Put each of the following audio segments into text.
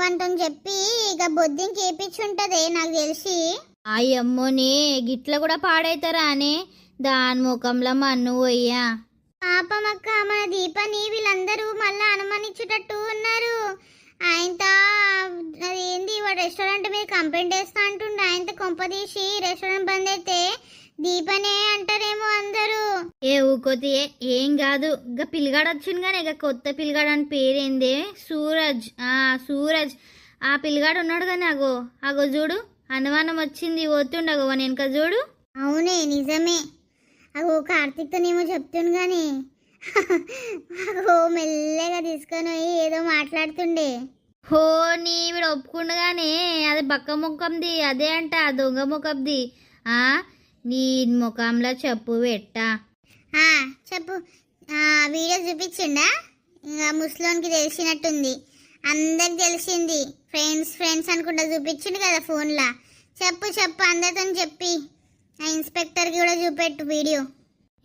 వానితో చెప్పి ఇక బొద్దింకి ఏపించుంటదే నాకు తెలిసి. అయ్యమ్మోని గిట్ల కూడా పాడైతారా అని దాని ముఖంలో మన్ను పోయ్యా. పాపమక్క మన దీపని వీళ్ళందరూ మళ్ళా అనుమానించేటట్టు ఉన్నారు. ఆయనతో అదేంది వాడు రెస్టారెంట్ మీద కంప్లైంట్ వేస్తా అంటుండే. ఆయనతో కొంపదీసి రెస్టారెంట్ బంద్ అయితే దీపనే అంటారేమో అందరూ. ఏ ఊకోతి ఏం కాదు. ఇక పిల్లగాడు వచ్చింది కానీ ఇక కొత్త పిల్లగాడు అని పేరేంది సూరజ్. సూరజ్ ఆ పిల్లగాడు ఉన్నాడు కానీ అగో అగో చూడు అనుమానం వచ్చింది పోతుండగో అని వెనక చూడు. అవునే నిజమే. అగో కార్తీక్తోనేమో చెప్తుండు కానీ అగో మెల్లగా తీసుకొని పోయి ఏదో మాట్లాడుతుండే. హో వీడు ఒప్పుకుండగానే అది బక్క ముఖంది అదే అంట దొంగ ముఖంది. నీ ముఖంలో చెప్పు పెట్టా. చెప్పు. వీడియో చూపించిండా? ఇంకా ముస్లోన్కి తెలిసినట్టుంది, అందరికి తెలిసింది. ఫ్రెండ్స్ ఫ్రెండ్స్ అనుకుంటా చూపించిండు కదా ఫోన్లో. చెప్పు చెప్పు అందరితో చెప్పి ఆ ఇన్స్పెక్టర్కి కూడా చూపెట్టు వీడియో.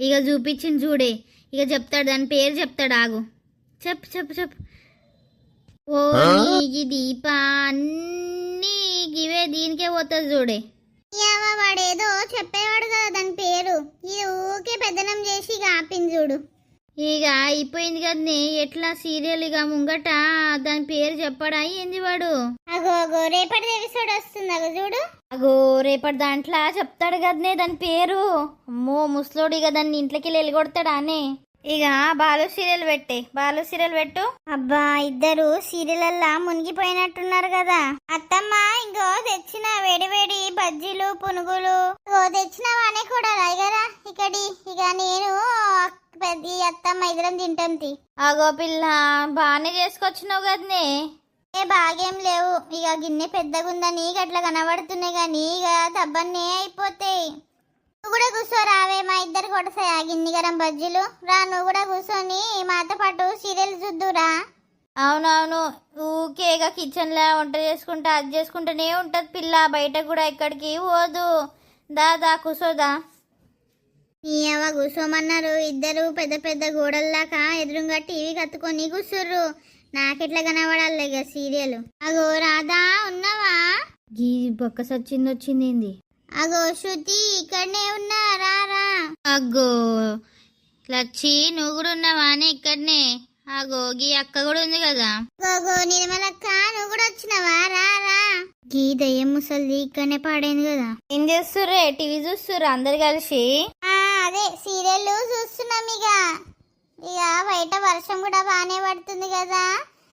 ఇక చూపించింది చూడే, ఇక చెప్తాడు దాని పేరు చెప్తాడు. ఆగు చెప్పు చెప్పు చెప్పు. ఓ నీకి దీప అన్నీ ఇవే దీనికే పోతుంది చూడే. వాడేదో చెప్పేవాడు కదా దాని పేరు, ఇది ఊకే పెద్దనం చేసి ఇక ఆపింది చూడు. ఇక అయిపోయింది కదనే ఎట్లా సీరియల్ ఇక ముంగట దాని పేరు చెప్పడా ఏంది వాడు. అగో అగో రేపటి ఎపిసోడ్ వస్తుంది అగో చూడు. అగో రేపటి దాంట్లో చెప్తాడు కదనే దాని పేరు. అమ్మో ముసలోడు ఇక దాన్ని ఇంట్లోకి వెళ్ళగొడతాడా అనే. ఇక బాలు సీరియల్ పెట్టే, బాలు సీరియల్ పెట్టు. అబ్బా ఇద్దరు సీరియల్ మునిగిపోయినట్టున్నారు కదా. అత్తమ్మ ఇంకో తెచ్చిన వేడి వేడి బజ్జీలు పునుగులు తెచ్చినవానే కూడా కదా ఇక్కడి. ఇక నేను పెద్ద అత్తమ్మ ఇద్దరం తింటాం. అగో పిల్ల బాగానే చేసుకొచ్చినావు కదనే. బాగేం లేవు, ఇక గిన్నె పెద్దగుందని అట్లా కనబడుతున్నాయి కానీ ఇక దబ్బన్నే అయిపోతాయి. నువ్వు కూడా కూర్చోరావే, మా ఇద్దరు కొడసాయి ఆ గిన్నె గరం బజ్జీలు. రా నువ్వు కూడా కూర్చొని మాతో పాటు సీరియల్ చూద్దురా. అవునవును ఊకే ఇక కిచెన్లో వంట చేసుకుంటా అది చేసుకుంటూనే ఉంటుంది పిల్ల, బయట కూడా ఎక్కడికి పోదు. దాదా కూర్చోదా. నీయవ కూర్చోమన్నారు. ఇద్దరు పెద్ద పెద్ద గోడల్లాక ఎదురుగా టీవీ కత్తుకొని కూర్చుర్రు. నాకెట్లా కనబడాలి ఇక సీరియల్. అగో రాధా ఉన్నావా? గీ బొక్క సచ్చింది వచ్చింది. అగో శృతి ఇక్కడనే ఉన్నా రా. అగ్గో లచ్చి నువ్వు కూడా ఉన్నావా అని ఇక్కడనే. అగో గీ అక్క కూడా ఉంది కదా. గోగో నిర్మలక్క నువ్వు కూడా వచ్చినావా రా. గీ దయ్యం ముసలిది ఇక్కడనే పాడైంది కదా. ఏం చేస్తుర్రే? టీవీ చూస్తుర్రు అందరు కలిసి? అదే సీరియల్ చూస్తున్నాం. ఇక బయట వర్షం కూడా బాగానే పడుతుంది కదా.